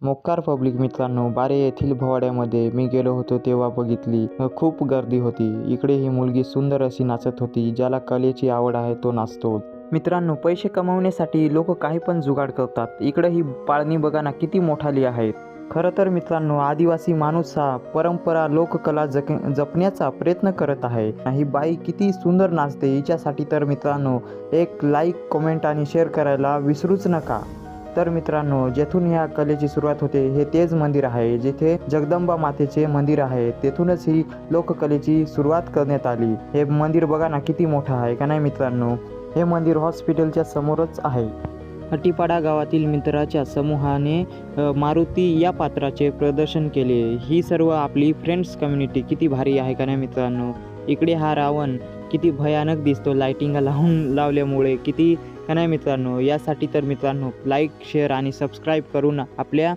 मोक्कार public मित्रांनो, बारे येथील भवाड्यामध्ये मी गेलो होतो तेव्हा बघितली खूप गर्दी होती. इकडे ही मुलगी सुंदर अशी नाचत होती. ज्याला कलेची आवड आहे तो नाचतो. मित्रांनो, पैसे कमावण्यासाठी लोक काही पण जुगाड करतात. इकडे ही पाळणी बघा ना किती मोठाली आहे. खरं तर मित्रांनो, आदिवासी माणूस हा परंपरा लोककला जपण्याचा प्रयत्न करत आहे. ही बाई किती सुंदर नाचते. हिच्यासाठी तर मित्रांनो एक लाईक, कमेंट आणि शेअर करायला विसरूच नका. तर मित्रांनो, जेथून ह्या कलेची सुरुवात होते हे तेच मंदिर आहे जिथे जगदंबा मातेचे मंदिर आहे. तेथूनच ही लोककलेची सुरुवात करण्यात आली. हे मंदिर बघा ना किती मोठं आहे का नाही मित्रांनो. हे मंदिर हॉस्पिटलच्या समोरच आहे. हट्टीपाडा गावातील मित्राच्या समूहाने मारुती या पात्राचे प्रदर्शन केले. ही सर्व आपली फ्रेंड्स कम्युनिटी किती भारी आहे का नाही मित्रांनो. इकडे हा रावण किती भयानक दिसतो लाईटिंग लावल्यामुळे किती का नाही मित्रांनो. यासाठी तर मित्रांनो लाईक, शेअर आणि सबस्क्राईब करून आपल्या